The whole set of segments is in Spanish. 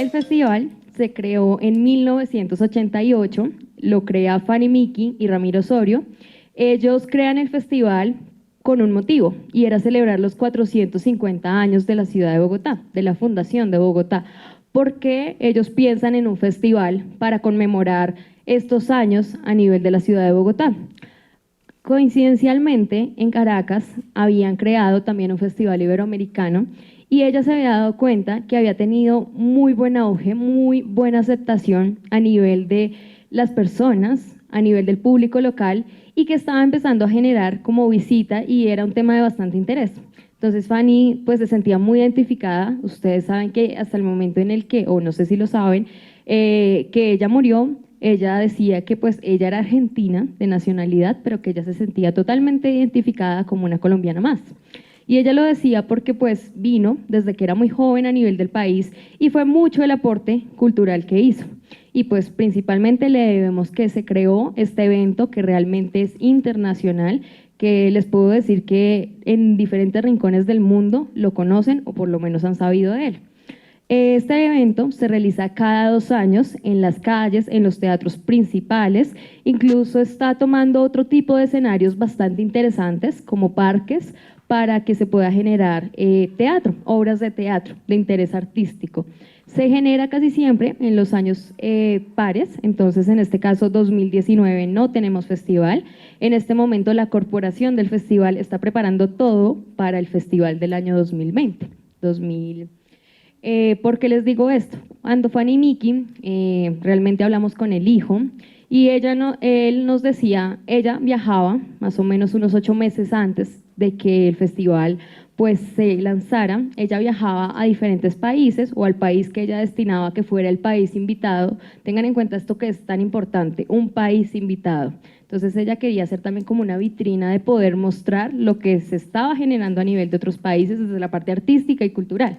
El festival se creó en 1988, lo crea Fanny Miki y Ramiro Osorio. Ellos crean el festival con un motivo, y era celebrar los 450 años de la ciudad de Bogotá, de la fundación de Bogotá. ¿Por qué ellos piensan en un festival para conmemorar estos años a nivel de la ciudad de Bogotá? Coincidencialmente, en Caracas habían creado también un festival iberoamericano y ella se había dado cuenta que había tenido muy buen auge, muy buena aceptación a nivel de las personas, a nivel del público local, y que estaba empezando a generar como visita y era un tema de bastante interés. Entonces Fanny pues se sentía muy identificada. Ustedes saben que hasta el momento en el que, o no sé si lo saben, que ella murió, ella decía que pues ella era argentina de nacionalidad, pero que ella se sentía totalmente identificada como una colombiana más. Y ella lo decía porque pues vino desde que era muy joven a nivel del país y fue mucho el aporte cultural que hizo. Y pues principalmente le debemos que se creó este evento que realmente es internacional, que les puedo decir que en diferentes rincones del mundo lo conocen o por lo menos han sabido de él. Este evento se realiza cada 2 años en las calles, en los teatros principales, incluso está tomando otro tipo de escenarios bastante interesantes como parques para que se pueda generar teatro, obras de teatro de interés artístico. Se genera casi siempre en los años pares, entonces en este caso 2019 no tenemos festival. En este momento la corporación del festival está preparando todo para el festival del año 2020. ¿Por qué les digo esto? Cuando Fanny y Miki realmente hablamos con el hijo y él nos decía, ella viajaba más o menos unos 8 meses antes de que el festival pues se lanzara, ella viajaba a diferentes países o al país que ella destinaba que fuera el país invitado. Tengan en cuenta esto que es tan importante, un país invitado. Entonces ella quería hacer también como una vitrina de poder mostrar lo que se estaba generando a nivel de otros países desde la parte artística y cultural.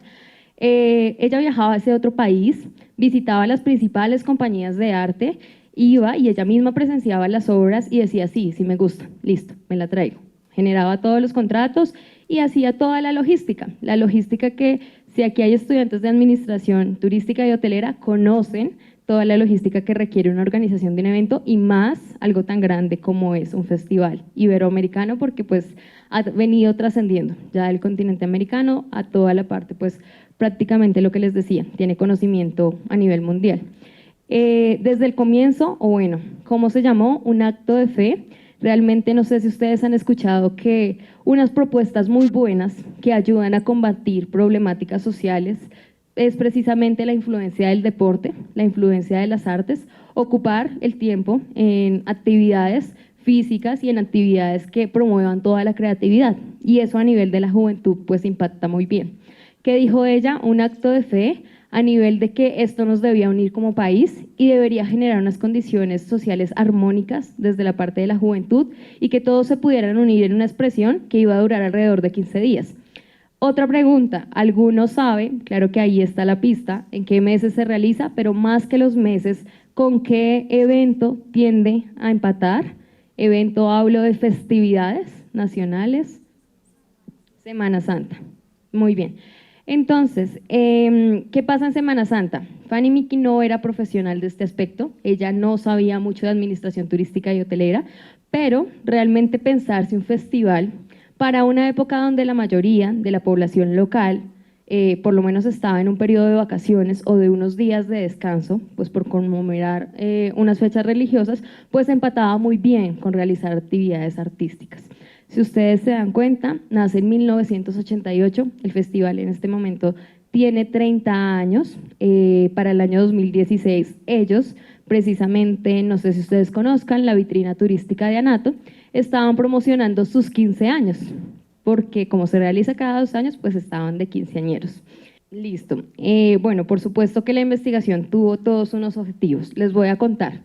Ella viajaba a ese otro país, visitaba las principales compañías de arte, iba y ella misma presenciaba las obras y decía, sí, sí me gusta, listo, me la traigo. Generaba todos los contratos y hacía toda la logística que si aquí hay estudiantes de administración turística y hotelera, conocen toda la logística que requiere una organización de un evento y más algo tan grande como es un festival iberoamericano, porque pues ha venido trascendiendo ya del continente americano a toda la parte pues prácticamente lo que les decía, tiene conocimiento a nivel mundial. Desde el comienzo, o bueno, ¿cómo se llamó? Un acto de fe. Realmente no sé si ustedes han escuchado que unas propuestas muy buenas que ayudan a combatir problemáticas sociales es precisamente la influencia del deporte, la influencia de las artes, ocupar el tiempo en actividades físicas y en actividades que promuevan toda la creatividad. Y eso a nivel de la juventud pues impacta muy bien. ¿Qué dijo ella? Un acto de fe a nivel de que esto nos debía unir como país y debería generar unas condiciones sociales armónicas desde la parte de la juventud y que todos se pudieran unir en una expresión que iba a durar alrededor de 15 días. Otra pregunta, ¿alguno sabe? Claro que ahí está la pista, en qué meses se realiza, pero más que los meses, ¿con qué evento tiende a empatar? Evento, hablo de festividades nacionales, Semana Santa. Muy bien. Entonces, ¿qué pasa en Semana Santa? Fanny Miki no era profesional de este aspecto, ella no sabía mucho de administración turística y hotelera, pero realmente pensarse un festival para una época donde la mayoría de la población local, por lo menos estaba en un periodo de vacaciones o de unos días de descanso, pues por conmemorar unas fechas religiosas, pues empataba muy bien con realizar actividades artísticas. Si ustedes se dan cuenta, nace en 1988, el festival en este momento tiene 30 años, para el año 2016 ellos, precisamente, no sé si ustedes conozcan, la vitrina turística de Anato, estaban promocionando sus 15 años, porque como se realiza cada 2 años, pues estaban de quinceañeros. Listo. Bueno, por supuesto que la investigación tuvo todos unos objetivos, les voy a contar.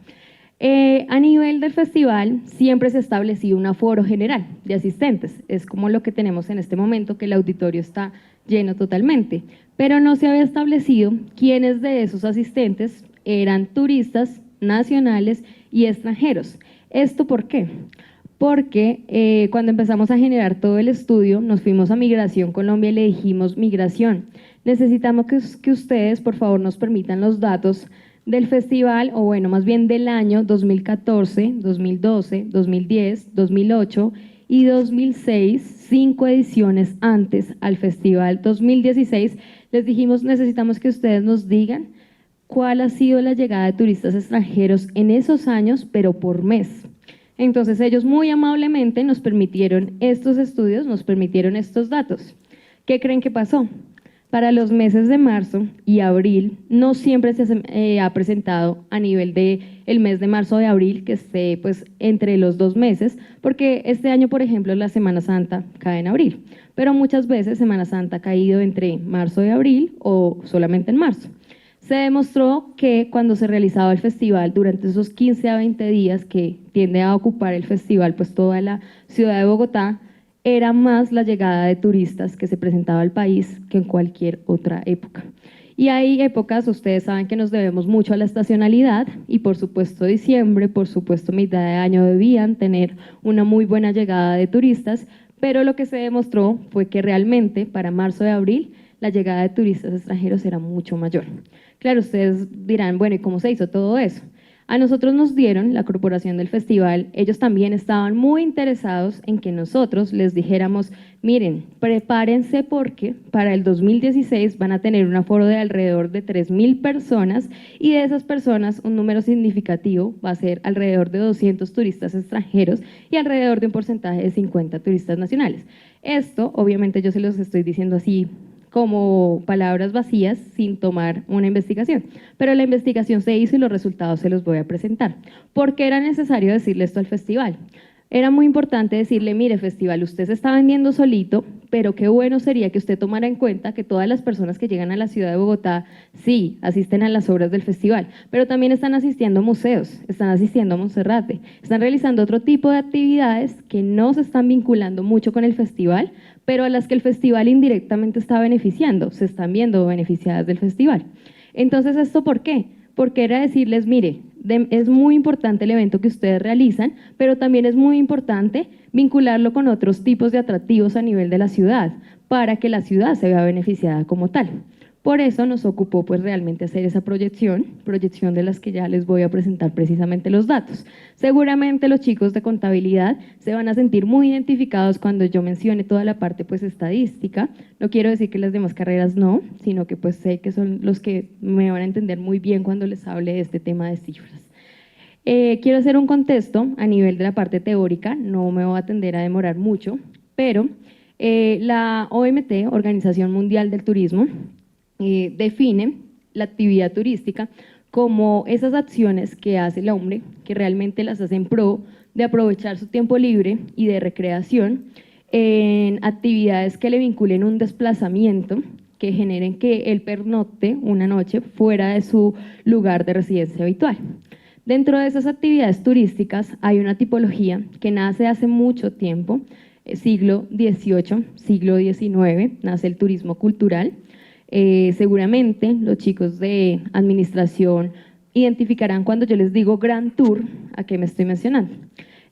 A nivel del festival siempre se ha establecido un aforo general de asistentes, es como lo que tenemos en este momento, que el auditorio está lleno totalmente, pero no se había establecido quiénes de esos asistentes eran turistas nacionales y extranjeros. ¿Esto por qué? porque cuando empezamos a generar todo el estudio, nos fuimos a Migración Colombia y le dijimos, Migración, necesitamos que ustedes, por favor, nos permitan los datos del festival, o bueno, más bien del año 2014, 2012, 2010, 2008 y 2006, 5 ediciones antes al festival 2016, les dijimos, necesitamos que ustedes nos digan cuál ha sido la llegada de turistas extranjeros en esos años, pero por mes. Entonces ellos muy amablemente nos permitieron estos estudios, nos permitieron estos datos. ¿Qué creen que pasó? Para los meses de marzo y abril, no siempre se ha presentado a nivel de el mes de marzo o de abril, que esté pues entre los 2 meses, porque este año, por ejemplo, la Semana Santa cae en abril, pero muchas veces Semana Santa ha caído entre marzo y abril o solamente en marzo. Se demostró que cuando se realizaba el festival, durante esos 15 a 20 días que tiende a ocupar el festival, pues toda la ciudad de Bogotá, era más la llegada de turistas que se presentaba al país que en cualquier otra época. Y hay épocas, ustedes saben que nos debemos mucho a la estacionalidad y por supuesto diciembre, por supuesto mitad de año debían tener una muy buena llegada de turistas, pero lo que se demostró fue que realmente para marzo y abril la llegada de turistas extranjeros era mucho mayor. Claro, ustedes dirán, bueno, ¿y cómo se hizo todo eso? A nosotros nos dieron la corporación del festival, ellos también estaban muy interesados en que nosotros les dijéramos, miren, prepárense porque para el 2016 van a tener un aforo de alrededor de 3.000 personas y de esas personas un número significativo va a ser alrededor de 200 turistas extranjeros y alrededor de un porcentaje de 50 turistas nacionales. Esto, obviamente yo se los estoy diciendo así como palabras vacías sin tomar una investigación. Pero la investigación se hizo y los resultados se los voy a presentar. ¿Por qué era necesario decirle esto al festival? Era muy importante decirle, mire festival, usted se está vendiendo solito, pero qué bueno sería que usted tomara en cuenta que todas las personas que llegan a la ciudad de Bogotá, sí, asisten a las obras del festival, pero también están asistiendo a museos, están asistiendo a Monserrate, están realizando otro tipo de actividades que no se están vinculando mucho con el festival, pero a las que el festival indirectamente está beneficiando, se están viendo beneficiadas del festival. Entonces, ¿esto por qué? Porque era decirles, mire, es muy importante el evento que ustedes realizan, pero también es muy importante vincularlo con otros tipos de atractivos a nivel de la ciudad, para que la ciudad se vea beneficiada como tal. Por eso nos ocupó pues realmente hacer esa proyección de las que ya les voy a presentar precisamente los datos. Seguramente los chicos de contabilidad se van a sentir muy identificados cuando yo mencione toda la parte pues estadística. No quiero decir que las demás carreras no, sino que pues sé que son los que me van a entender muy bien cuando les hable de este tema de cifras. Quiero hacer un contexto a nivel de la parte teórica, no me voy a tender a demorar mucho, pero la OMT, Organización Mundial del Turismo, define la actividad turística como esas acciones que hace el hombre, que realmente las hace en pro de aprovechar su tiempo libre y de recreación en actividades que le vinculen un desplazamiento, que generen que él pernocte una noche fuera de su lugar de residencia habitual. Dentro de esas actividades turísticas hay una tipología que nace hace mucho tiempo, siglo XVIII, siglo XIX, nace el turismo cultural. Seguramente los chicos de administración identificarán cuando yo les digo Grand Tour, a qué me estoy mencionando.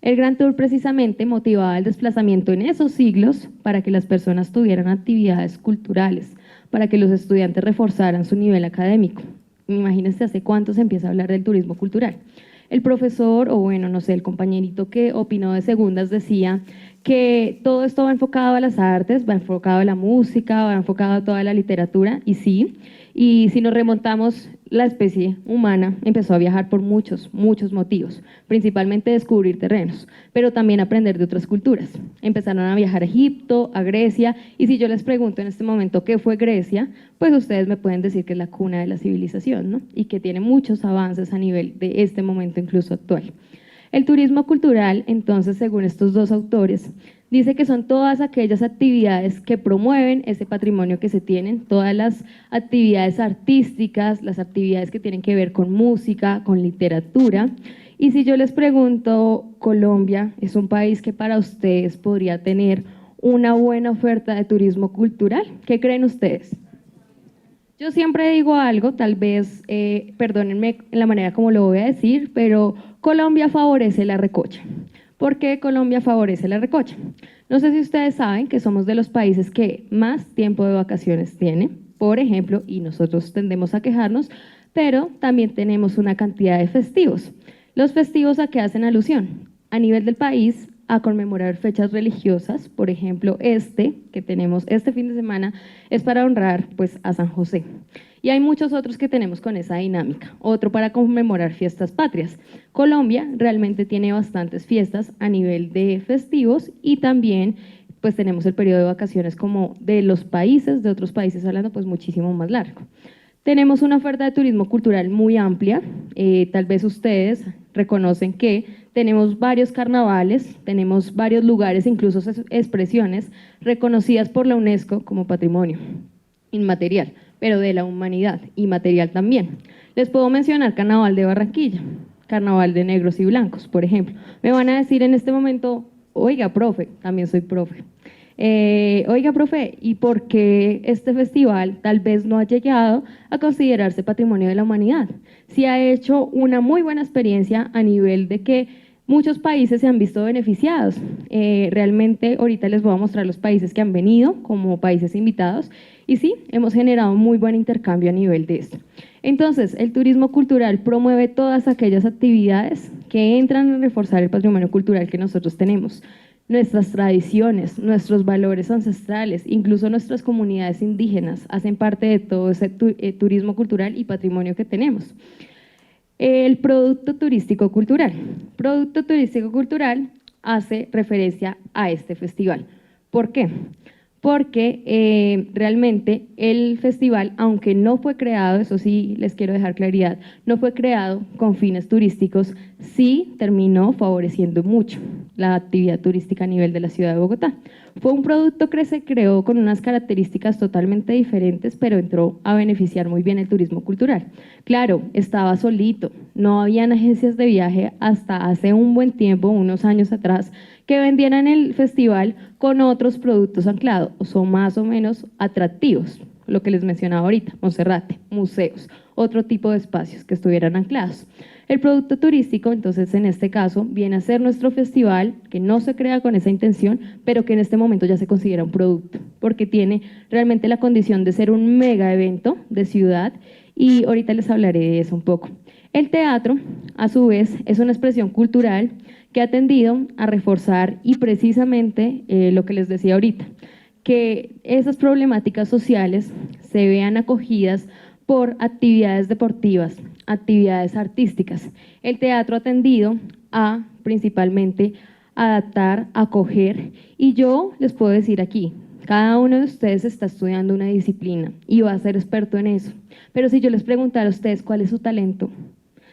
El Grand Tour precisamente motivaba el desplazamiento en esos siglos para que las personas tuvieran actividades culturales, para que los estudiantes reforzaran su nivel académico. Imagínense hace cuánto se empieza a hablar del turismo cultural. El profesor, o bueno, no sé, el compañerito que opinó de segundas decía que todo esto va enfocado a las artes, va enfocado a la música, va enfocado a toda la literatura, y sí, y si nos remontamos, la especie humana empezó a viajar por muchos motivos, principalmente descubrir terrenos, pero también aprender de otras culturas. Empezaron a viajar a Egipto, a Grecia, y si yo les pregunto en este momento qué fue Grecia, pues ustedes me pueden decir que es la cuna de la civilización, ¿no? Y que tiene muchos avances a nivel de este momento incluso actual. El turismo cultural, entonces, según estos dos autores, dice que son todas aquellas actividades que promueven ese patrimonio que se tienen, todas las actividades artísticas, las actividades que tienen que ver con música, con literatura. Y si yo les pregunto, Colombia es un país que para ustedes podría tener una buena oferta de turismo cultural, ¿qué creen ustedes? Yo siempre digo algo, tal vez, perdónenme la manera como lo voy a decir, pero Colombia favorece la recocha. porque Colombia favorece la recocha. No sé si ustedes saben que somos de los países que más tiempo de vacaciones tiene, por ejemplo, y nosotros tendemos a quejarnos, pero también tenemos una cantidad de festivos. ¿Los festivos a qué hacen alusión? A nivel del país, a conmemorar fechas religiosas, por ejemplo, que tenemos este fin de semana, es para honrar pues, a San José. Y hay muchos otros que tenemos con esa dinámica. Otro para conmemorar fiestas patrias. Colombia realmente tiene bastantes fiestas a nivel de festivos y también pues tenemos el periodo de vacaciones como de los países, de otros países hablando, pues muchísimo más largo. Tenemos una oferta de turismo cultural muy amplia. Tal vez ustedes reconocen que tenemos varios carnavales, tenemos varios lugares, incluso expresiones reconocidas por la UNESCO como patrimonio inmaterial, pero de la humanidad y material también. Les puedo mencionar Carnaval de Barranquilla, Carnaval de Negros y Blancos, por ejemplo. Me van a decir en este momento, oiga, profe, también soy profe. Oiga, profe, ¿y por qué este festival tal vez no ha llegado a considerarse patrimonio de la humanidad? Sí ha hecho una muy buena experiencia a nivel de que muchos países se han visto beneficiados. Realmente ahorita les voy a mostrar los países que han venido como países invitados y sí, hemos generado muy buen intercambio a nivel de esto. Entonces, el turismo cultural promueve todas aquellas actividades que entran a reforzar el patrimonio cultural que nosotros tenemos, nuestras tradiciones, nuestros valores ancestrales, incluso nuestras comunidades indígenas hacen parte de todo ese turismo cultural y patrimonio que tenemos. El producto turístico cultural. Producto turístico cultural hace referencia a este festival. ¿Por qué? Porque realmente el festival, aunque no fue creado, eso sí les quiero dejar claridad, no fue creado con fines turísticos, sí terminó favoreciendo mucho la actividad turística a nivel de la ciudad de Bogotá. Fue un producto que se creó con unas características totalmente diferentes, pero entró a beneficiar muy bien el turismo cultural. Claro, estaba solito, no habían agencias de viaje hasta hace un buen tiempo, unos años atrás, que vendieran el festival con otros productos anclados, o más o menos atractivos, lo que les mencionaba ahorita, Monserrate, museos, otro tipo de espacios que estuvieran anclados. El producto turístico, entonces, en este caso, viene a ser nuestro festival, que no se crea con esa intención, pero que en este momento ya se considera un producto, porque tiene realmente la condición de ser un mega evento de ciudad, y ahorita les hablaré de eso un poco. El teatro, a su vez, es una expresión cultural que ha tendido a reforzar y precisamente lo que les decía ahorita, que esas problemáticas sociales se vean acogidas por actividades deportivas, actividades artísticas. El teatro ha tendido a principalmente adaptar, acoger, y yo les puedo decir aquí, cada uno de ustedes está estudiando una disciplina y va a ser experto en eso, pero si yo les preguntara a ustedes cuál es su talento,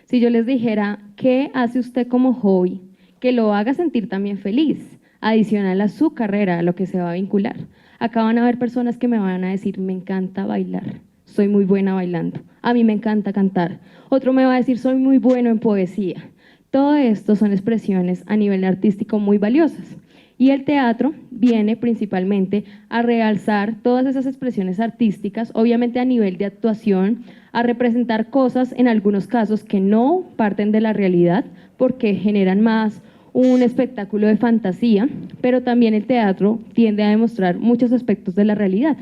si yo les dijera qué hace usted como hobby, que lo haga sentir también feliz, adicional a su carrera, a lo que se va a vincular. Acá van a haber personas que me van a decir, me encanta bailar, soy muy buena bailando, a mí me encanta cantar. Otro me va a decir, soy muy bueno en poesía. Todo esto son expresiones a nivel artístico muy valiosas. Y el teatro viene principalmente a realzar todas esas expresiones artísticas, obviamente a nivel de actuación, a representar cosas en algunos casos que no parten de la realidad porque generan más un espectáculo de fantasía, pero también el teatro tiende a demostrar muchos aspectos de la realidad.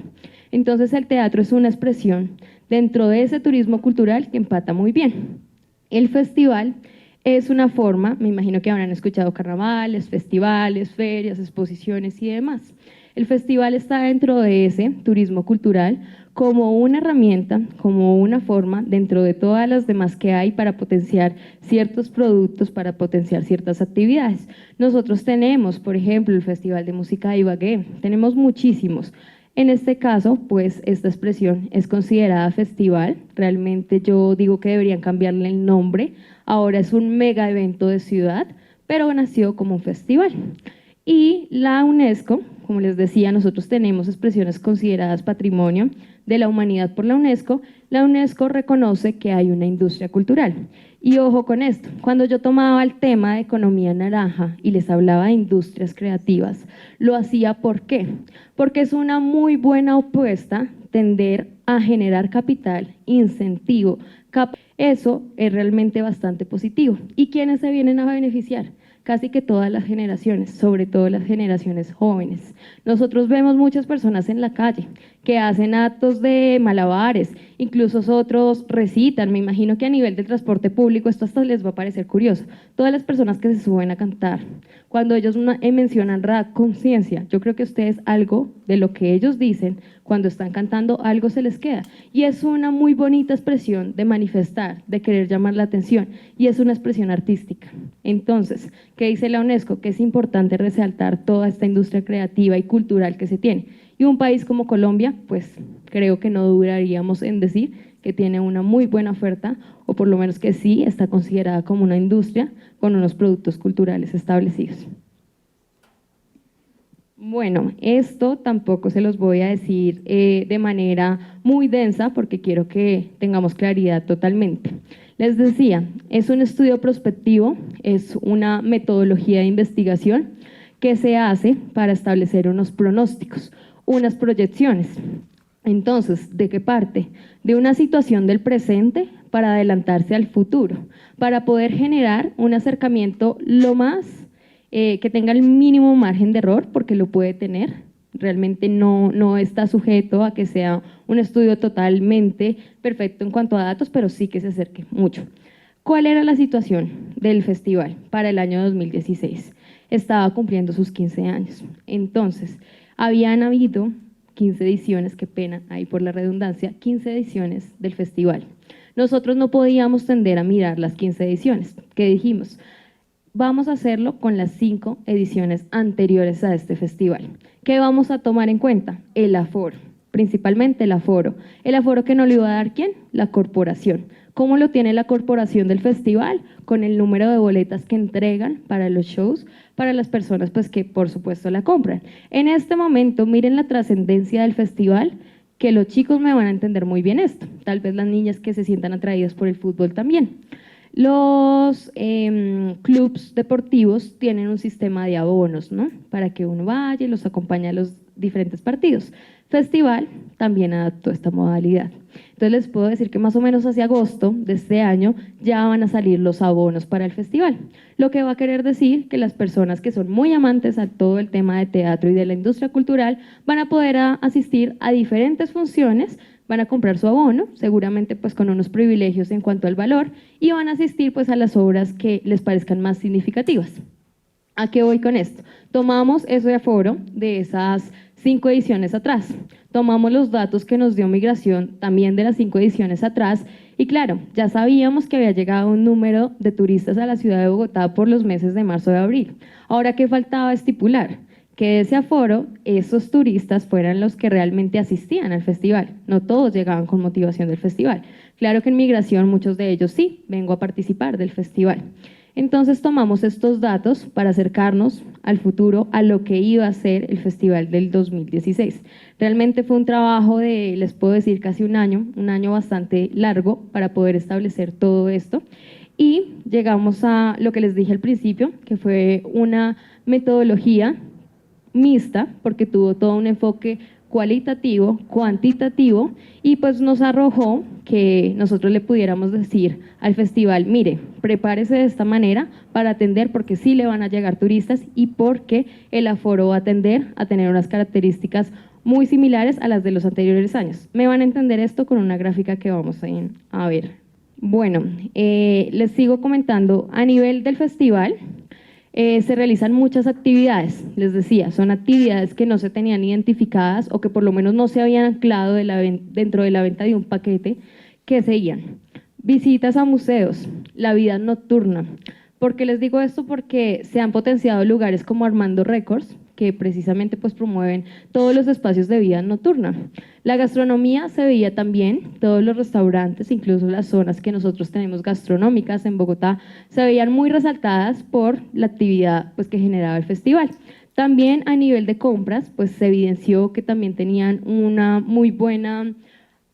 Entonces el teatro es una expresión dentro de ese turismo cultural que empata muy bien. El festival es una forma, me imagino que habrán escuchado carnavales, festivales, ferias, exposiciones y demás. El festival está dentro de ese turismo cultural como una herramienta, como una forma dentro de todas las demás que hay para potenciar ciertos productos, para potenciar ciertas actividades. Nosotros tenemos, por ejemplo, el Festival de Música de Ibagué, tenemos muchísimos. En este caso, pues esta expresión es considerada festival, realmente yo digo que deberían cambiarle el nombre, ahora es un mega evento de ciudad, pero nació como un festival. Y la UNESCO, como les decía, nosotros tenemos expresiones consideradas patrimonio de la humanidad por la UNESCO reconoce que hay una industria cultural. Y ojo con esto, cuando yo tomaba el tema de economía naranja y les hablaba de industrias creativas, lo hacía ¿por qué? Porque es una muy buena opuesta tender a generar capital, incentivo, eso es realmente bastante positivo. ¿Y quiénes se vienen a beneficiar? casi que todas las generaciones, sobre todo las generaciones jóvenes. Nosotros vemos muchas personas en la calle que hacen actos de malabares, incluso otros recitan. Me imagino que a nivel del transporte público esto hasta les va a parecer curioso. Todas las personas que se suben a cantar, cuando ellos mencionan conciencia, yo creo que ustedes algo de lo que ellos dicen cuando están cantando, algo se les queda. Y es una muy bonita expresión de manifestar, de querer llamar la atención, y es una expresión artística. Entonces, ¿qué dice la UNESCO? Que es importante resaltar toda esta industria creativa y cultural que se tiene. Y un país como Colombia, pues creo que no dudaríamos en decir que tiene una muy buena oferta, o por lo menos que sí está considerada como una industria con unos productos culturales establecidos. Bueno, esto tampoco se los voy a decir de manera muy densa porque quiero que tengamos claridad totalmente. Les decía, es un estudio prospectivo, es una metodología de investigación que se hace para establecer unos pronósticos, unas proyecciones. Entonces, ¿de qué parte? De una situación del presente para adelantarse al futuro, para poder generar un acercamiento lo más que tenga el mínimo margen de error, porque lo puede tener. Realmente no está sujeto a que sea un estudio totalmente perfecto en cuanto a datos, pero sí que se acerque mucho. ¿Cuál era la situación del festival para el año 2016? Estaba cumpliendo sus 15 años. Entonces, habían habido 15 ediciones, qué pena ahí por la redundancia, 15 ediciones del festival. Nosotros no podíamos tender a mirar las 15 ediciones. ¿Qué dijimos? Vamos a hacerlo con las 5 ediciones anteriores a este festival. ¿Qué vamos a tomar en cuenta? El aforo, principalmente el aforo. ¿El aforo que nos lo iba a dar quién? La corporación. ¿Cómo lo tiene la corporación del festival? Con el número de boletas que entregan para los shows, para las personas pues que por supuesto la compran. En este momento, miren la trascendencia del festival, que los chicos me van a entender muy bien esto, tal vez las niñas que se sientan atraídas por el fútbol también. Los clubs deportivos tienen un sistema de abonos, ¿no? Para que uno vaya y los acompañe a los diferentes partidos. Festival también adaptó esta modalidad. Entonces les puedo decir que más o menos hacia agosto de este año ya van a salir los abonos para el festival. Lo que va a querer decir que las personas que son muy amantes a todo el tema de teatro y de la industria cultural van a poder asistir a diferentes funciones, van a comprar su abono, seguramente pues con unos privilegios en cuanto al valor, y van a asistir pues a las obras que les parezcan más significativas. ¿A qué voy con esto? Tomamos ese aforo de esas 5 ediciones atrás, tomamos los datos que nos dio Migración también de las 5 ediciones atrás, y claro, ya sabíamos que había llegado un número de turistas a la ciudad de Bogotá por los meses de marzo y abril. Ahora, ¿qué faltaba estipular? Que de ese aforo, esos turistas fueran los que realmente asistían al festival. No todos llegaban con motivación del festival. Claro que en Migración muchos de ellos sí, vengo a participar del festival. Entonces tomamos estos datos para acercarnos al futuro, a lo que iba a ser el festival del 2016. Realmente fue un trabajo de, les puedo decir, casi un año bastante largo para poder establecer todo esto. Y llegamos a lo que les dije al principio, que fue una metodología mixta, porque tuvo todo un enfoque cualitativo, cuantitativo, y pues nos arrojó que nosotros le pudiéramos decir al festival, mire, prepárese de esta manera para atender, porque sí le van a llegar turistas y porque el aforo va a tender a tener unas características muy similares a las de los anteriores años. Me van a entender esto con una gráfica que vamos a ver. Bueno, les sigo comentando, a nivel del festival, se realizan muchas actividades, les decía, son actividades que no se tenían identificadas o que por lo menos no se habían anclado dentro de la venta de un paquete, que seguían visitas a museos, la vida nocturna. ¿Por qué les digo esto? Porque se han potenciado lugares como Armando Records, que precisamente pues promueven todos los espacios de vida nocturna. La gastronomía se veía también, todos los restaurantes, incluso las zonas que nosotros tenemos gastronómicas en Bogotá, se veían muy resaltadas por la actividad pues, que generaba el festival. También a nivel de compras, pues se evidenció que también tenían una muy buena,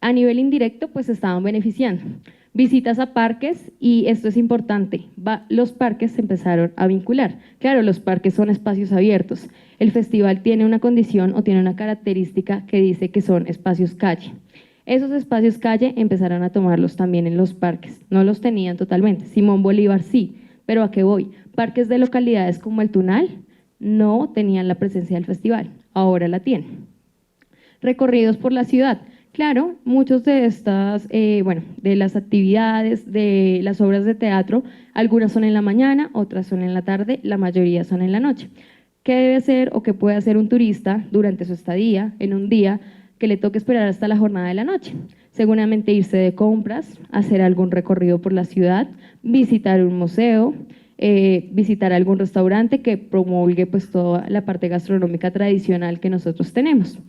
a nivel indirecto, pues se estaban beneficiando. Visitas a parques, y esto es importante, los parques se empezaron a vincular. Claro, los parques son espacios abiertos. El festival tiene una condición o tiene una característica que dice que son espacios calle. Esos espacios calle empezaron a tomarlos también en los parques, no los tenían totalmente. Simón Bolívar sí, Pero ¿a qué voy? Parques de localidades como el Tunal no tenían la presencia del festival, ahora la tienen. Recorridos por la ciudad. Claro, muchos de estas, de las actividades, de las obras de teatro, algunas son en la mañana, otras son en la tarde, la mayoría son en la noche. ¿Qué debe hacer o qué puede hacer un turista durante su estadía en un día que le toque esperar hasta la jornada de la noche? Seguramente irse de compras, hacer algún recorrido por la ciudad, visitar un museo, visitar algún restaurante que promulgue pues toda la parte gastronómica tradicional que nosotros tenemos.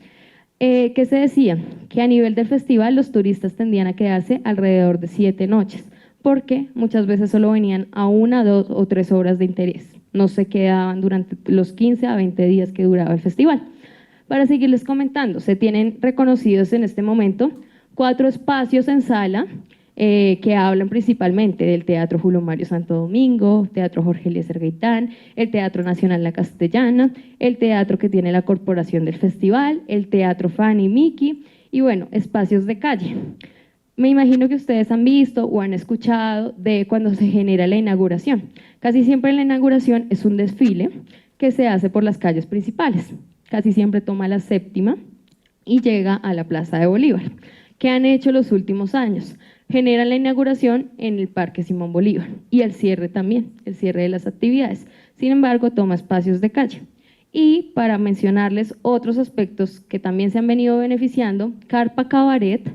¿Qué se decía? Que a nivel del festival los turistas tendían a quedarse alrededor de 7 noches, porque muchas veces solo venían a 1, 2 o 3 horas de interés. No se quedaban durante los 15 a 20 días que duraba el festival. Para seguirles comentando, se tienen reconocidos en este momento 4 espacios en sala que hablan principalmente del Teatro Julio Mario Santo Domingo, Teatro Jorge Eliezer Gaitán, el Teatro Nacional La Castellana, el teatro que tiene la corporación del festival, el Teatro Fanny Mickey y bueno, espacios de calle. Me imagino que ustedes han visto o han escuchado de cuando se genera la inauguración. Casi siempre la inauguración es un desfile que se hace por las calles principales. Casi siempre toma la séptima y llega a la Plaza de Bolívar. ¿Qué han hecho los últimos años? Generan la inauguración en el Parque Simón Bolívar y el cierre también, el cierre de las actividades. Sin embargo, toma espacios de calle. Y para mencionarles otros aspectos que también se han venido beneficiando, Carpa Cabaret,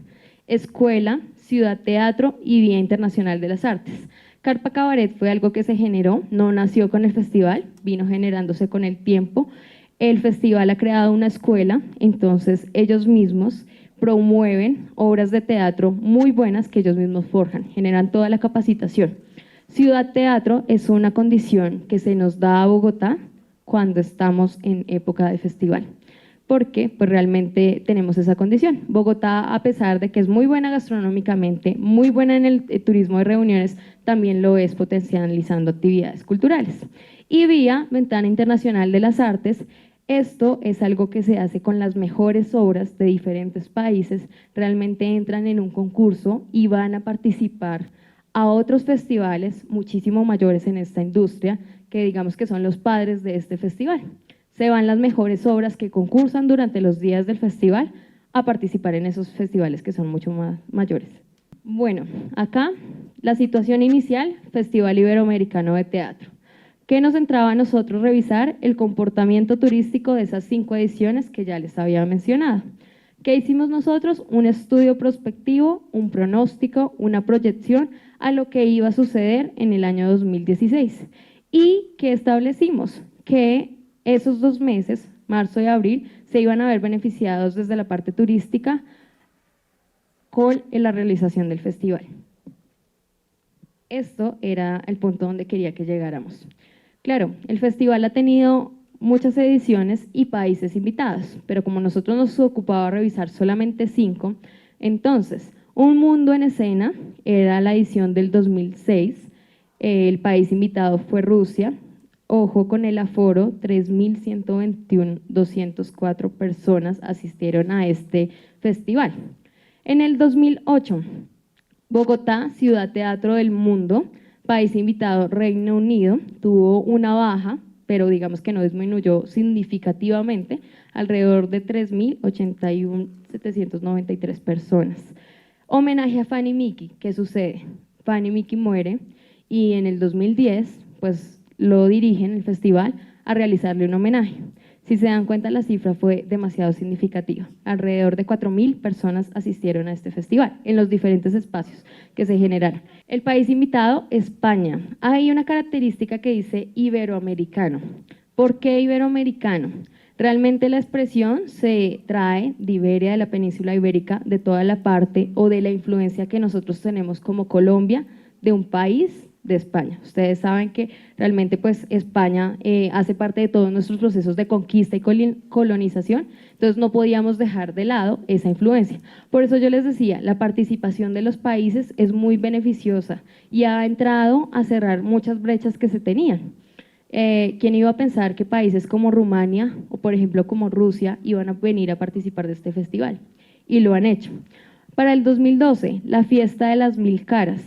Escuela, Ciudad Teatro y Vía Internacional de las Artes. Carpa Cabaret fue algo que se generó, no nació con el festival, vino generándose con el tiempo. El festival ha creado una escuela, entonces ellos mismos promueven obras de teatro muy buenas que ellos mismos forjan, generan toda la capacitación. Ciudad Teatro es una condición que se nos da a Bogotá cuando estamos en época de festival, porque pues realmente tenemos esa condición. Bogotá, a pesar de que es muy buena gastronómicamente, muy buena en el turismo de reuniones, también lo es potencializando actividades culturales. Y vía Ventana Internacional de las Artes, esto es algo que se hace con las mejores obras de diferentes países, realmente entran en un concurso y van a participar a otros festivales muchísimo mayores en esta industria, que digamos que son los padres de este festival. Se van las mejores obras que concursan durante los días del festival a participar en esos festivales que son mucho más mayores. Bueno, acá la situación inicial, Festival Iberoamericano de Teatro. ¿Qué nos entraba a nosotros revisar? El comportamiento turístico de esas 5 ediciones que ya les había mencionado. ¿Qué hicimos nosotros? Un estudio prospectivo, un pronóstico, una proyección a lo que iba a suceder en el año 2016. ¿Y qué establecimos? Que esos 2 meses, marzo y abril, se iban a ver beneficiados desde la parte turística con la realización del festival. Esto era el punto donde quería que llegáramos. Claro, el festival ha tenido muchas ediciones y países invitados, pero como nosotros nos ocupaba revisar solamente 5, entonces, Un Mundo en Escena era la edición del 2006, el país invitado fue Rusia, ojo con el aforo, 3.121.204 personas asistieron a este festival. En el 2008, Bogotá, Ciudad Teatro del Mundo, país invitado Reino Unido, tuvo una baja, pero digamos que no disminuyó significativamente, alrededor de 3.081.793 personas. Homenaje a Fanny Mickey, ¿qué sucede? Fanny Mickey muere y en el 2010 pues lo dirigen el festival a realizarle un homenaje. Si se dan cuenta, la cifra fue demasiado significativa. Alrededor de 4.000 personas asistieron a este festival en los diferentes espacios que se generaron. El país invitado, España. Hay una característica que dice iberoamericano. ¿Por qué iberoamericano? Realmente la expresión se trae de Iberia, de la península ibérica, de toda la parte o de la influencia que nosotros tenemos como Colombia, de un país de España. Ustedes saben que realmente pues España hace parte de todos nuestros procesos de conquista y colonización, entonces no podíamos dejar de lado esa influencia. Por eso yo les decía, la participación de los países es muy beneficiosa y ha entrado a cerrar muchas brechas que se tenían. ¿Quién iba a pensar que países como Rumania o por ejemplo como Rusia iban a venir a participar de este festival? Y lo han hecho. Para el 2012, la fiesta de las 1000 caras.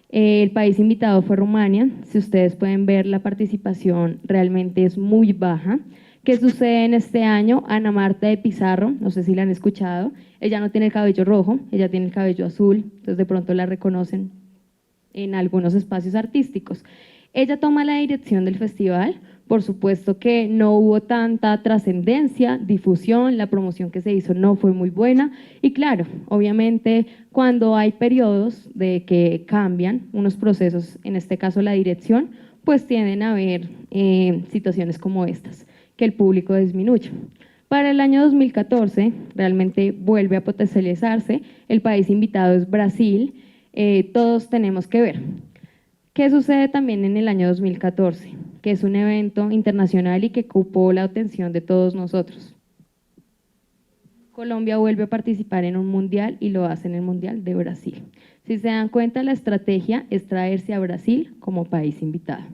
El país invitado fue Rumania. Si ustedes pueden ver, la participación realmente es muy baja. ¿Qué sucede en este año? Ana Marta de Pizarro, no sé si la han escuchado, ella no tiene el cabello rojo, ella tiene el cabello azul, entonces de pronto la reconocen en algunos espacios artísticos. Ella toma la dirección del festival, por supuesto que no hubo tanta trascendencia, difusión, la promoción que se hizo no fue muy buena y claro, obviamente cuando hay periodos de que cambian unos procesos, en este caso la dirección, pues tienden a haber situaciones como estas, que el público disminuye. Para el año 2014 realmente vuelve a potencializarse, el país invitado es Brasil, todos tenemos que ver. ¿Qué sucede también en el año 2014? Que es un evento internacional y que ocupó la atención de todos nosotros. Colombia vuelve a participar en un mundial y lo hace en el Mundial de Brasil. Si se dan cuenta, la estrategia es traerse a Brasil como país invitado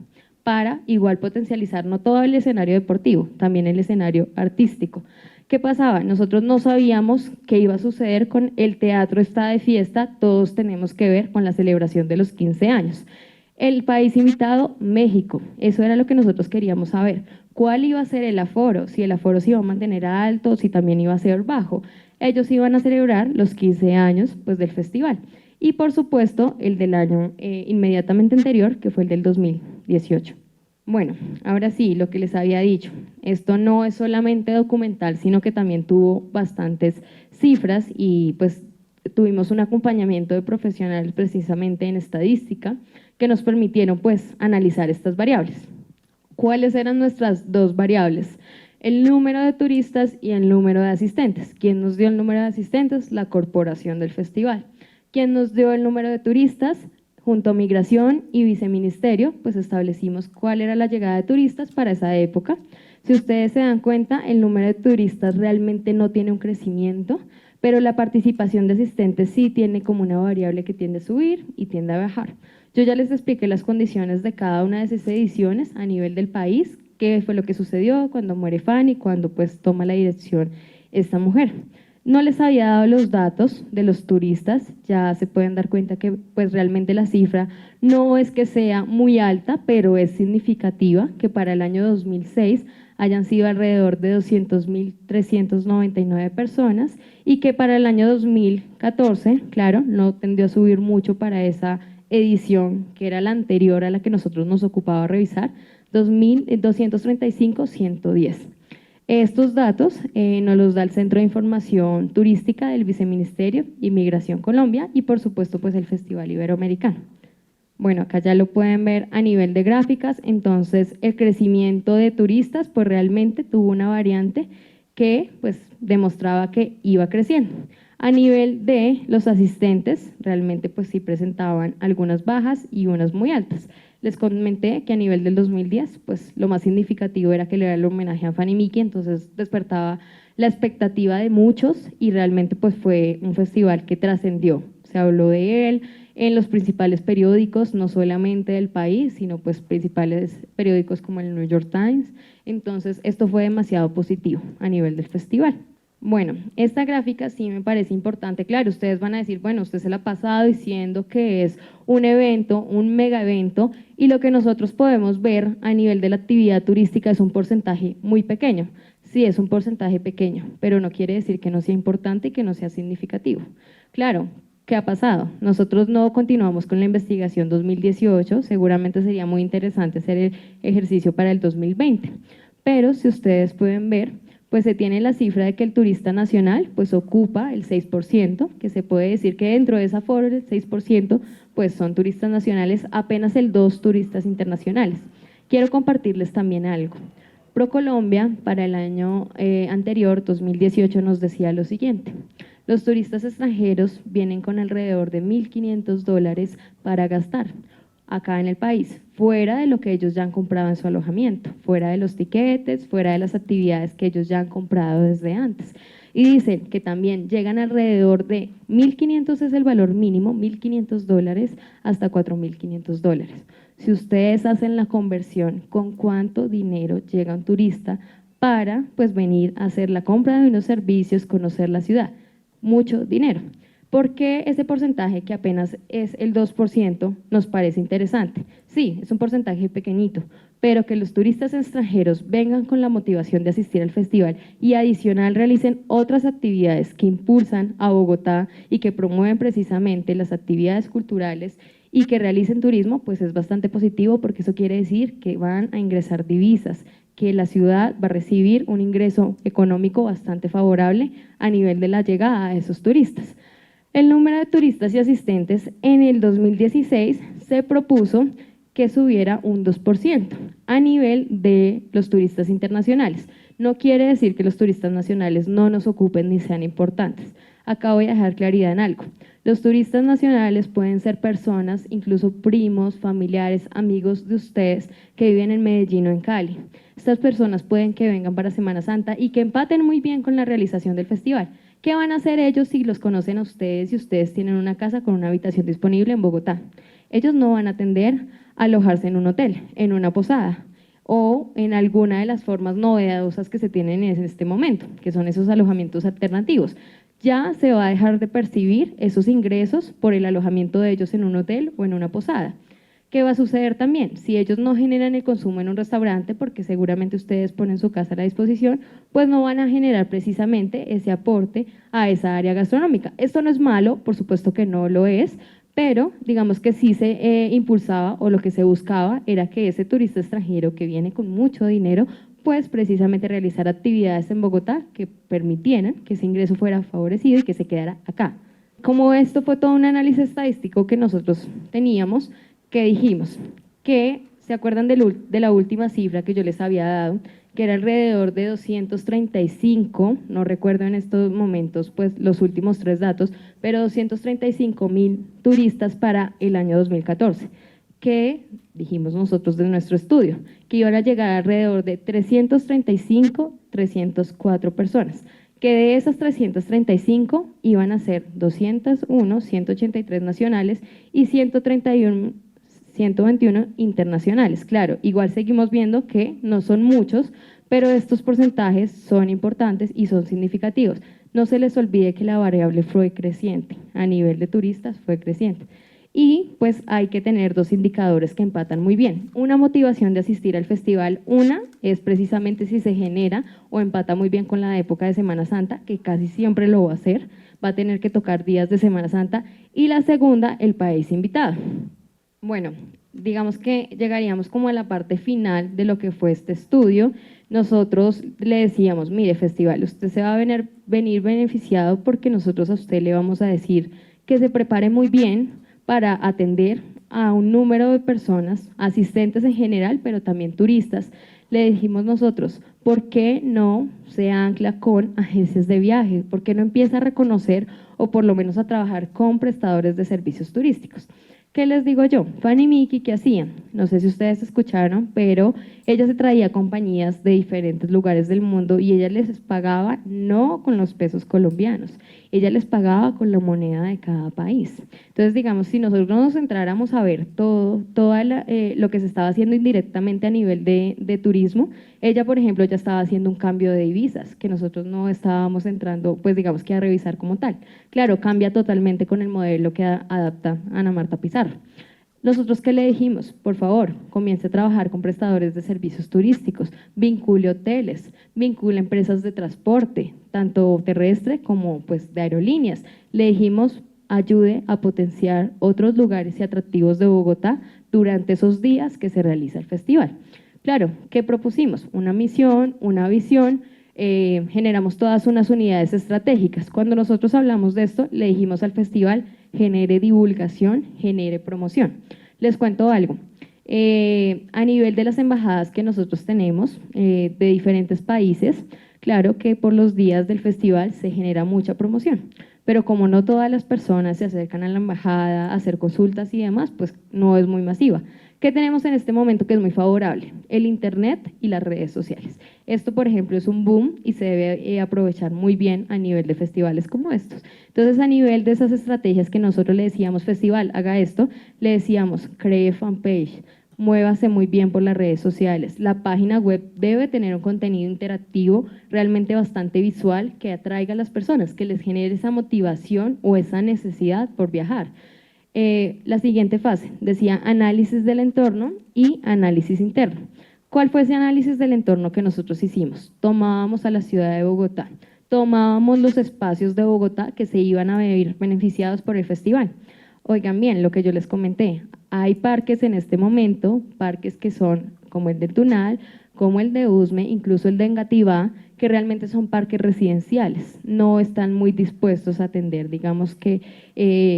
para igual potencializar no todo el escenario deportivo, también el escenario artístico. ¿Qué pasaba? Nosotros no sabíamos qué iba a suceder con el teatro está de fiesta, todos tenemos que ver con la celebración de los 15 años. El país invitado, México. Eso era lo que nosotros queríamos saber. ¿Cuál iba a ser el aforo? Si el aforo se iba a mantener alto, si también iba a ser bajo. Ellos iban a celebrar los 15 años pues, del festival. Y por supuesto, el del año inmediatamente anterior, que fue el del 2018. Bueno, ahora sí, lo que les había dicho. Esto no es solamente documental, sino que también tuvo bastantes cifras y pues tuvimos un acompañamiento de profesionales precisamente en estadística que nos permitieron pues analizar estas variables. ¿Cuáles eran nuestras dos variables? El número de turistas y el número de asistentes. ¿Quién nos dio el número de asistentes? La corporación del festival. ¿Quién nos dio el número de turistas? Junto a Migración y Viceministerio, pues establecimos cuál era la llegada de turistas para esa época. Si ustedes se dan cuenta, el número de turistas realmente no tiene un crecimiento, pero la participación de asistentes sí tiene como una variable que tiende a subir y tiende a bajar. Yo ya les expliqué las condiciones de cada una de esas ediciones a nivel del país, qué fue lo que sucedió cuando muere Fanny, cuando pues toma la dirección esta mujer. No les había dado los datos de los turistas, ya se pueden dar cuenta que pues realmente la cifra no es que sea muy alta, pero es significativa que para el año 2006 hayan sido alrededor de 200.399 personas y que para el año 2014, claro, no tendió a subir mucho para esa edición que era la anterior a la que nosotros nos ocupaba revisar, 235.110. Estos datos nos los da el Centro de Información Turística del Viceministerio Inmigración Colombia y por supuesto pues el Festival Iberoamericano. Bueno, acá ya lo pueden ver a nivel de gráficas, entonces el crecimiento de turistas pues realmente tuvo una variante que pues demostraba que iba creciendo. A nivel de los asistentes, realmente pues sí presentaban algunas bajas y unas muy altas. Les comenté que a nivel del 2010, pues lo más significativo era que le era el homenaje a Fanny Mickey, entonces despertaba la expectativa de muchos y realmente pues fue un festival que trascendió. Se habló de él en los principales periódicos, no solamente del país, sino pues principales periódicos como el New York Times. Entonces esto fue demasiado positivo a nivel del festival. Bueno, esta gráfica sí me parece importante. Claro, ustedes van a decir, bueno, usted se la ha pasado diciendo que es un evento, un mega evento, y lo que nosotros podemos ver a nivel de la actividad turística es un porcentaje muy pequeño. Sí, es un porcentaje pequeño, pero no quiere decir que no sea importante y que no sea significativo. Claro, ¿qué ha pasado? Nosotros no continuamos con la investigación 2018, seguramente sería muy interesante hacer el ejercicio para el 2020, pero si ustedes pueden ver, pues se tiene la cifra de que el turista nacional pues ocupa el 6%, que se puede decir que dentro de esa aforo el 6% pues son turistas nacionales, apenas el 2% turistas internacionales. Quiero compartirles también algo. ProColombia para el año anterior, 2018, nos decía lo siguiente: los turistas extranjeros vienen con alrededor de $1.500 para gastar acá en el país, fuera de lo que ellos ya han comprado en su alojamiento, fuera de los tiquetes, fuera de las actividades que ellos ya han comprado desde antes. Y dicen que también llegan alrededor de 1.500 es el valor mínimo, $1.500 hasta $4.500. Si ustedes hacen la conversión, ¿con cuánto dinero llega un turista para pues venir a hacer la compra de unos servicios, conocer la ciudad? Mucho dinero. ¿Por qué ese porcentaje, que apenas es el 2%, nos parece interesante? Sí, es un porcentaje pequeñito, pero que los turistas extranjeros vengan con la motivación de asistir al festival y adicional realicen otras actividades que impulsan a Bogotá y que promueven precisamente las actividades culturales y que realicen turismo, pues es bastante positivo, porque eso quiere decir que van a ingresar divisas, que la ciudad va a recibir un ingreso económico bastante favorable a nivel de la llegada de esos turistas. El número de turistas y asistentes en el 2016 se propuso que subiera un 2% a nivel de los turistas internacionales. No quiere decir que los turistas nacionales no nos ocupen ni sean importantes. Acá voy a dejar claridad en algo. Los turistas nacionales pueden ser personas, incluso primos, familiares, amigos de ustedes que viven en Medellín o en Cali. Estas personas pueden que vengan para Semana Santa y que empaten muy bien con la realización del festival. ¿Qué van a hacer ellos si los conocen a ustedes y ustedes tienen una casa con una habitación disponible en Bogotá? Ellos no van a tender a alojarse en un hotel, en una posada o en alguna de las formas novedosas que se tienen en este momento, que son esos alojamientos alternativos. Ya se va a dejar de percibir esos ingresos por el alojamiento de ellos en un hotel o en una posada. ¿Qué va a suceder también? Si ellos no generan el consumo en un restaurante, porque seguramente ustedes ponen su casa a la disposición, pues no van a generar precisamente ese aporte a esa área gastronómica. Esto no es malo, por supuesto que no lo es, pero digamos que sí se impulsaba, o lo que se buscaba era que ese turista extranjero que viene con mucho dinero, pues precisamente realizar actividades en Bogotá que permitieran que ese ingreso fuera favorecido y que se quedara acá. Como esto fue todo un análisis estadístico que nosotros teníamos, que dijimos que, ¿se acuerdan de la última cifra que yo les había dado? Que era alrededor de 235, no recuerdo en estos momentos pues los últimos 3 datos, pero 235.000 turistas para el año 2014, que dijimos nosotros de nuestro estudio, que iban a llegar alrededor de 335, 304 personas, que de esas 335 iban a ser 201, 183 nacionales y 121 internacionales. Claro, igual seguimos viendo que no son muchos, pero estos porcentajes son importantes y son significativos. No se les olvide que la variable fue creciente, a nivel de turistas fue creciente. Y pues hay que tener 2 indicadores que empatan muy bien. Una motivación de asistir al festival, una es precisamente si se genera o empata muy bien con la época de Semana Santa, que casi siempre lo va a hacer, va a tener que tocar días de Semana Santa, y la segunda, el país invitado. Bueno, digamos que llegaríamos como a la parte final de lo que fue este estudio. Nosotros le decíamos, mire, festival, usted se va a venir beneficiado porque nosotros a usted le vamos a decir que se prepare muy bien para atender a un número de personas, asistentes en general, pero también turistas. Le dijimos nosotros, ¿por qué no se ancla con agencias de viajes? ¿Por qué no empieza a reconocer o por lo menos a trabajar con prestadores de servicios turísticos? ¿Qué les digo yo? Fanny y Miki, ¿qué hacían? No sé si ustedes escucharon, pero ella se traía compañías de diferentes lugares del mundo y ella les pagaba no con los pesos colombianos, ella les pagaba con la moneda de cada país. Entonces, digamos, si nosotros nos centráramos a ver todo lo que se estaba haciendo indirectamente a nivel de turismo, ella, por ejemplo, ya estaba haciendo un cambio de divisas que nosotros no estábamos entrando, pues digamos que a revisar como tal. Claro, cambia totalmente con el modelo que adapta Ana Marta Pizarro. Nosotros, ¿qué le dijimos? Por favor, comience a trabajar con prestadores de servicios turísticos, vincule hoteles, vincule empresas de transporte, tanto terrestre como pues de aerolíneas. Le dijimos, ayude a potenciar otros lugares y atractivos de Bogotá durante esos días que se realiza el festival. Claro, ¿qué propusimos? Una misión, una visión, generamos todas unas unidades estratégicas. Cuando nosotros hablamos de esto, le dijimos al festival, genere divulgación, genere promoción. Les cuento algo. A nivel de las embajadas que nosotros tenemos de diferentes países, claro que por los días del festival se genera mucha promoción, pero como no todas las personas se acercan a la embajada a hacer consultas y demás, pues no es muy masiva. ¿Qué tenemos en este momento que es muy favorable? El internet y las redes sociales. Esto, por ejemplo, es un boom y se debe aprovechar muy bien a nivel de festivales como estos. Entonces, a nivel de esas estrategias que nosotros le decíamos, festival, haga esto, le decíamos, cree fanpage, muévase muy bien por las redes sociales. La página web debe tener un contenido interactivo realmente bastante visual que atraiga a las personas, que les genere esa motivación o esa necesidad por viajar. La siguiente fase decía análisis del entorno y análisis interno. ¿Cuál fue ese análisis del entorno que nosotros hicimos? Tomábamos a la ciudad de Bogotá, tomábamos los espacios de Bogotá que se iban a ver beneficiados por el festival. Oigan bien, lo que yo les comenté, hay parques en este momento, parques que son como el de Tunal, como el de Usme, incluso el de Engativá, que realmente son parques residenciales, no están muy dispuestos a atender, digamos que,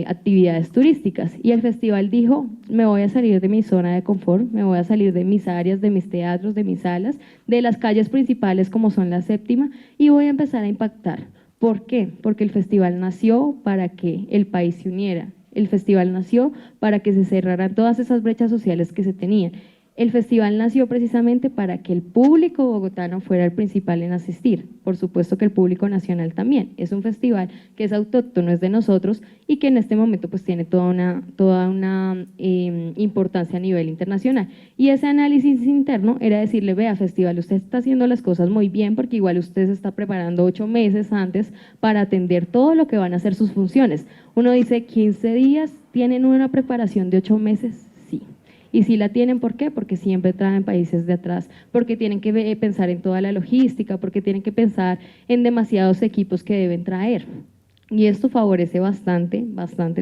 actividades turísticas. Y el festival dijo, me voy a salir de mi zona de confort, me voy a salir de mis áreas, de mis teatros, de mis salas, de las calles principales como son la Séptima, y voy a empezar a impactar. ¿Por qué? Porque el festival nació para que el país se uniera. El festival nació para que se cerraran todas esas brechas sociales que se tenían. El festival nació precisamente para que el público bogotano fuera el principal en asistir. Por supuesto que el público nacional también. Es un festival que es autóctono, es de nosotros y que en este momento pues tiene toda una importancia a nivel internacional. Y ese análisis interno era decirle, vea festival, usted está haciendo las cosas muy bien porque igual usted se está preparando 8 meses antes para atender todo lo que van a ser sus funciones. Uno dice, 15 días, ¿tienen una preparación de 8 meses? Sí. Y si la tienen, ¿por qué? Porque siempre traen países de atrás, porque tienen que pensar en toda la logística, porque tienen que pensar en demasiados equipos que deben traer. Y esto favorece bastante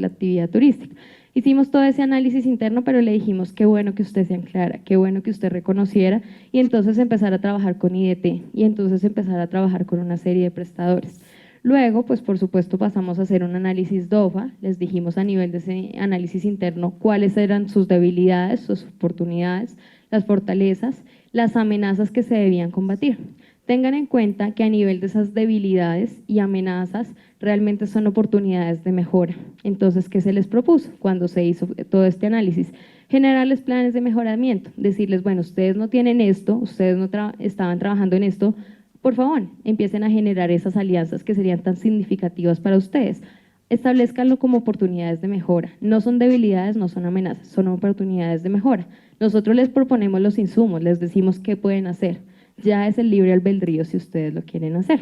la actividad turística. Hicimos todo ese análisis interno, pero le dijimos, qué bueno que usted se aclara, qué bueno que usted reconociera, y entonces empezar a trabajar con IDT, y entonces empezar a trabajar con una serie de prestadores. Luego, pues por supuesto pasamos a hacer un análisis DOFA, les dijimos a nivel de ese análisis interno cuáles eran sus debilidades, sus oportunidades, las fortalezas, las amenazas que se debían combatir. Tengan en cuenta que a nivel de esas debilidades y amenazas realmente son oportunidades de mejora. Entonces, ¿qué se les propuso cuando se hizo todo este análisis? Generarles planes de mejoramiento, decirles, bueno, ustedes no tienen esto, ustedes no estaban trabajando en esto, por favor, empiecen a generar esas alianzas que serían tan significativas para ustedes. Establezcanlo como oportunidades de mejora. No son debilidades, no son amenazas, son oportunidades de mejora. Nosotros les proponemos los insumos, les decimos qué pueden hacer. Ya es el libre albedrío si ustedes lo quieren hacer.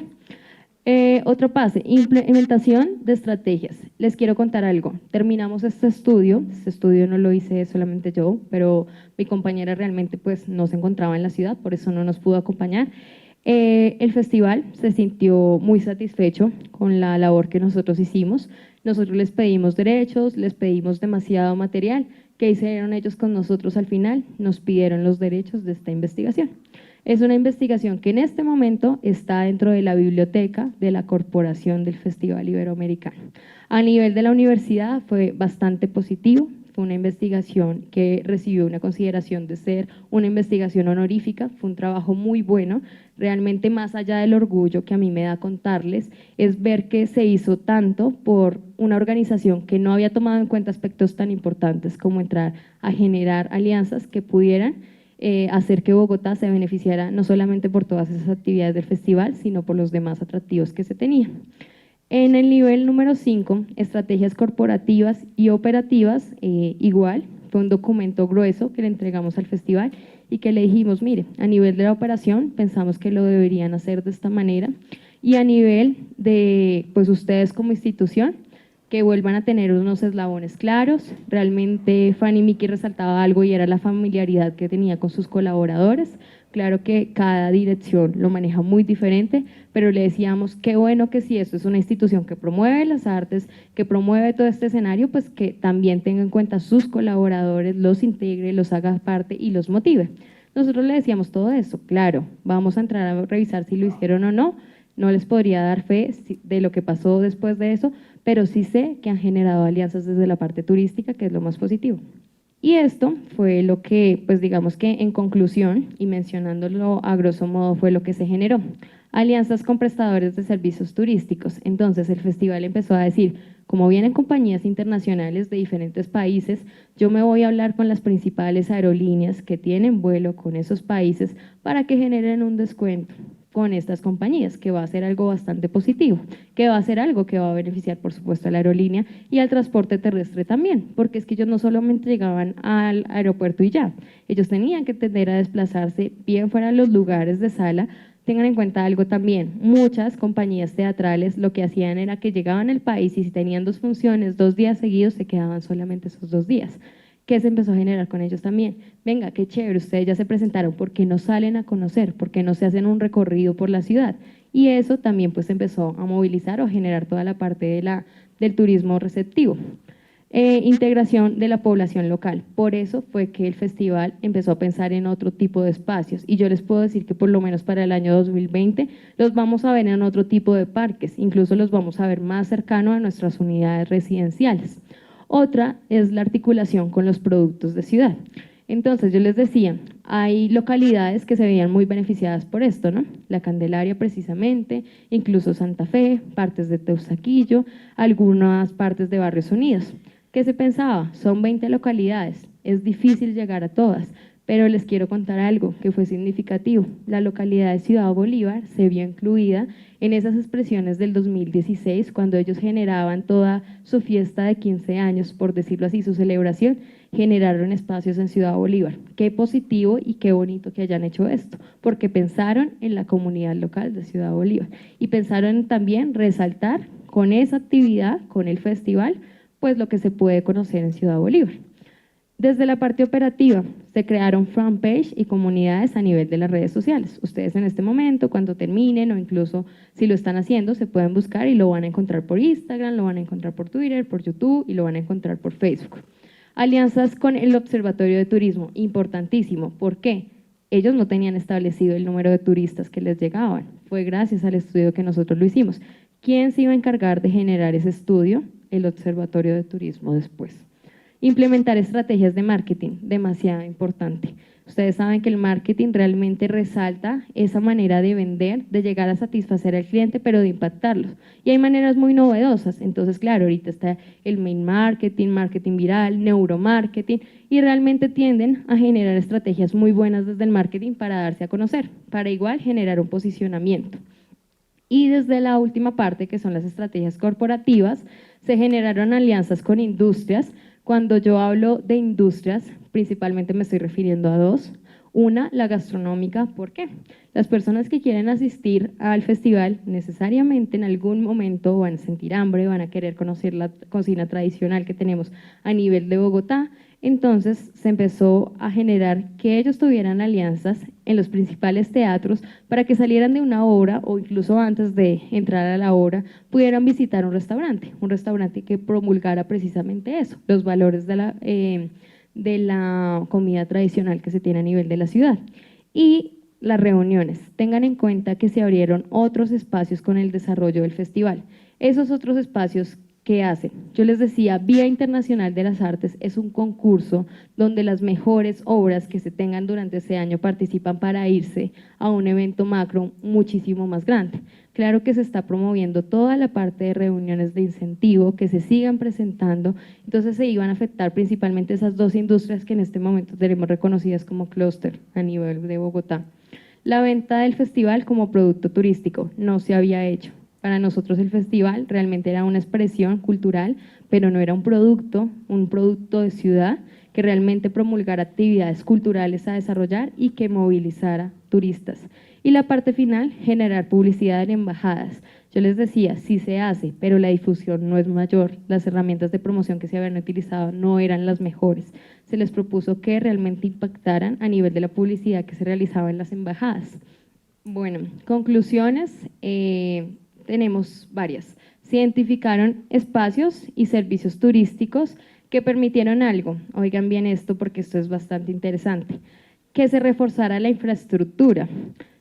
Otro pase, implementación de estrategias. Les quiero contar algo. Terminamos este estudio no lo hice solamente yo, pero mi compañera realmente pues no se encontraba en la ciudad, por eso no nos pudo acompañar. El festival se sintió muy satisfecho con la labor que nosotros hicimos. Nosotros les pedimos derechos, les pedimos demasiado material. ¿Qué hicieron ellos con nosotros al final? Nos pidieron los derechos de esta investigación. Es una investigación que en este momento está dentro de la biblioteca de la Corporación del Festival Iberoamericano. A nivel de la universidad fue bastante positivo. Fue una investigación que recibió una consideración de ser una investigación honorífica, fue un trabajo muy bueno, realmente más allá del orgullo que a mí me da contarles, es ver que se hizo tanto por una organización que no había tomado en cuenta aspectos tan importantes como entrar a generar alianzas que pudieran hacer que Bogotá se beneficiara no solamente por todas esas actividades del festival, sino por los demás atractivos que se tenían. En el nivel número 5, estrategias corporativas y operativas, igual, fue un documento grueso que le entregamos al festival y que le dijimos, mire, a nivel de la operación pensamos que lo deberían hacer de esta manera y a nivel de, pues ustedes como institución, que vuelvan a tener unos eslabones claros. Realmente Fanny Miki resaltaba algo y era la familiaridad que tenía con sus colaboradores. Claro que cada dirección lo maneja muy diferente, pero le decíamos qué bueno que si esto es una institución que promueve las artes, que promueve todo este escenario, pues que también tenga en cuenta sus colaboradores, los integre, los haga parte y los motive. Nosotros le decíamos todo eso, claro, vamos a entrar a revisar si lo hicieron o no, no les podría dar fe de lo que pasó después de eso, pero sí sé que han generado alianzas desde la parte turística, que es lo más positivo. Y esto fue lo que, pues digamos que en conclusión, y mencionándolo a grosso modo, fue lo que se generó. Alianzas con prestadores de servicios turísticos. Entonces el festival empezó a decir, como vienen compañías internacionales de diferentes países, yo me voy a hablar con las principales aerolíneas que tienen vuelo con esos países para que generen un descuento. con estas compañías, que va a ser algo bastante positivo, que va a ser algo que va a beneficiar, por supuesto, a la aerolínea y al transporte terrestre también, porque es que ellos no solamente llegaban al aeropuerto y ya, ellos tenían que tender a desplazarse bien fuera de los lugares de sala. Tengan en cuenta algo también, muchas compañías teatrales lo que hacían era que llegaban al país y si tenían 2 funciones, 2 días seguidos, se quedaban solamente esos 2 días. ¿Qué se empezó a generar con ellos también? Venga, qué chévere, ustedes ya se presentaron, ¿por qué no salen a conocer? ¿Por qué no se hacen un recorrido por la ciudad? Y eso también pues empezó a movilizar o a generar toda la parte del turismo receptivo. Integración de la población local. Por eso fue que el festival empezó a pensar en otro tipo de espacios y yo les puedo decir que por lo menos para el año 2020 los vamos a ver en otro tipo de parques, incluso los vamos a ver más cercano a nuestras unidades residenciales. Otra es la articulación con los productos de ciudad. Entonces yo les decía, hay localidades que se veían muy beneficiadas por esto, ¿no? La Candelaria precisamente, incluso Santa Fe, partes de Teusaquillo, algunas partes de Barrios Unidos. ¿Qué se pensaba? Son 20 localidades, es difícil llegar a todas, pero les quiero contar algo que fue significativo. La localidad de Ciudad Bolívar se vio incluida en esas expresiones del 2016, cuando ellos generaban toda su fiesta de 15 años, por decirlo así, su celebración, generaron espacios en Ciudad Bolívar. Qué positivo y qué bonito que hayan hecho esto, porque pensaron en la comunidad local de Ciudad Bolívar y pensaron también resaltar con esa actividad, con el festival, pues lo que se puede conocer en Ciudad Bolívar. Desde la parte operativa, se crearon fanpage y comunidades a nivel de las redes sociales. Ustedes en este momento, cuando terminen o incluso si lo están haciendo, se pueden buscar y lo van a encontrar por Instagram, lo van a encontrar por Twitter, por YouTube y lo van a encontrar por Facebook. Alianzas con el Observatorio de Turismo, importantísimo. ¿Por qué? Ellos no tenían establecido el número de turistas que les llegaban. Fue gracias al estudio que nosotros lo hicimos. ¿Quién se iba a encargar de generar ese estudio? El Observatorio de Turismo después. Implementar estrategias de marketing, demasiado importante. Ustedes saben que el marketing realmente resalta esa manera de vender, de llegar a satisfacer al cliente, pero de impactarlos. Y hay maneras muy novedosas. Entonces, claro, ahorita está el mail marketing, marketing viral, neuromarketing, y realmente tienden a generar estrategias muy buenas desde el marketing para darse a conocer, para igual generar un posicionamiento. Y desde la última parte, que son las estrategias corporativas, se generaron alianzas con industrias. Cuando yo hablo de industrias, principalmente me estoy refiriendo a dos. Una, la gastronómica. ¿Por qué? Las personas que quieren asistir al festival necesariamente en algún momento van a sentir hambre, van a querer conocer la cocina tradicional que tenemos a nivel de Bogotá. Entonces se empezó a generar que ellos tuvieran alianzas en los principales teatros para que salieran de una obra o incluso antes de entrar a la obra pudieran visitar un restaurante que promulgara precisamente eso, los valores de la comida tradicional que se tiene a nivel de la ciudad. Y las reuniones, tengan en cuenta que se abrieron otros espacios con el desarrollo del festival. Esos otros espacios, ¿qué hacen? Yo les decía, Vía Internacional de las Artes es un concurso donde las mejores obras que se tengan durante ese año participan para irse a un evento macro muchísimo más grande. Claro que se está promoviendo toda la parte de reuniones de incentivo, que se sigan presentando, entonces se iban a afectar principalmente esas dos industrias que en este momento tenemos reconocidas como clúster a nivel de Bogotá. La venta del festival como producto turístico no se había hecho. Para nosotros el festival realmente era una expresión cultural, pero no era un producto de ciudad que realmente promulgara actividades culturales a desarrollar y que movilizara turistas. Y la parte final, generar publicidad en embajadas. Yo les decía, sí se hace, pero la difusión no es mayor. Las herramientas de promoción que se habían utilizado no eran las mejores. Se les propuso que realmente impactaran a nivel de la publicidad que se realizaba en las embajadas. Bueno, conclusiones. Tenemos varias. Se identificaron espacios y servicios turísticos que permitieron algo, oigan bien esto porque esto es bastante interesante, que se reforzara la infraestructura.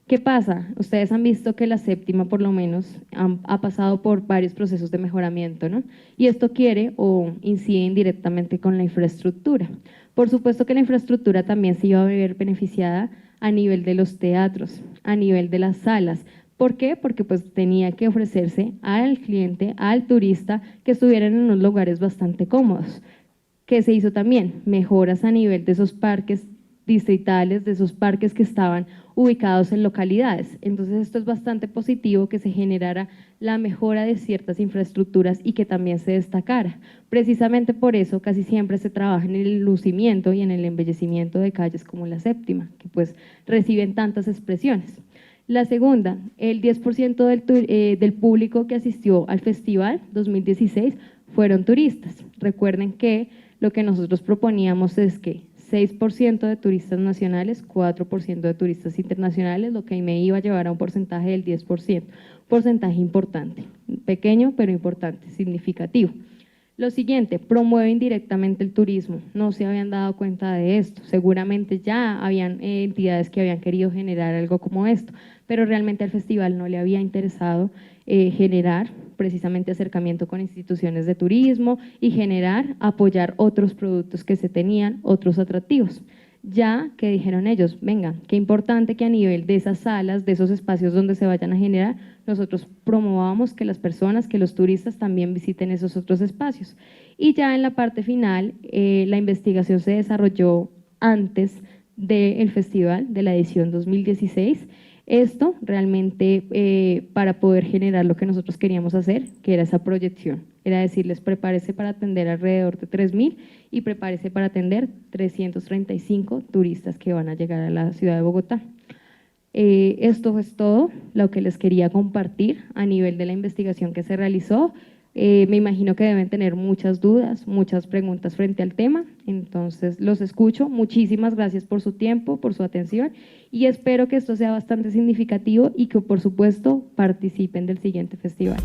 ¿Qué pasa? Ustedes han visto que la séptima por lo menos ha pasado por varios procesos de mejoramiento, ¿no? Y esto quiere o incide indirectamente con la infraestructura. Por supuesto que la infraestructura también se iba a ver beneficiada a nivel de los teatros, a nivel de las salas. ¿Por qué? Porque pues tenía que ofrecerse al cliente, al turista, que estuvieran en unos lugares bastante cómodos. ¿Qué se hizo también? Mejoras a nivel de esos parques distritales, de esos parques que estaban ubicados en localidades. Entonces esto es bastante positivo, que se generara la mejora de ciertas infraestructuras y que también se destacara. Precisamente por eso casi siempre se trabaja en el lucimiento y en el embellecimiento de calles como la Séptima, que pues reciben tantas expresiones. La segunda, el 10% del público que asistió al festival 2016 fueron turistas. Recuerden que lo que nosotros proponíamos es que 6% de turistas nacionales, 4% de turistas internacionales, lo que me iba a llevar a un porcentaje del 10%, porcentaje importante, pequeño pero importante, significativo. Lo siguiente, promueve indirectamente el turismo. No se habían dado cuenta de esto. Seguramente ya habían entidades que habían querido generar algo como esto, pero realmente al festival no le había interesado generar precisamente acercamiento con instituciones de turismo y apoyar otros productos que se tenían, otros atractivos. Ya que dijeron ellos, venga, qué importante que a nivel de esas salas, de esos espacios donde se vayan a generar, nosotros promovamos que las personas, que los turistas también visiten esos otros espacios. Y ya en la parte final, la investigación se desarrolló antes del festival, de la edición 2016. Esto realmente para poder generar lo que nosotros queríamos hacer, que era esa proyección, era decirles prepárese para atender alrededor de 3.000 y prepárese para atender 335 turistas que van a llegar a la ciudad de Bogotá. Esto es todo lo que les quería compartir a nivel de la investigación que se realizó. Me imagino que deben tener muchas dudas, muchas preguntas frente al tema, entonces los escucho. Muchísimas gracias por su tiempo, por su atención y espero que esto sea bastante significativo y que por supuesto participen del siguiente festival.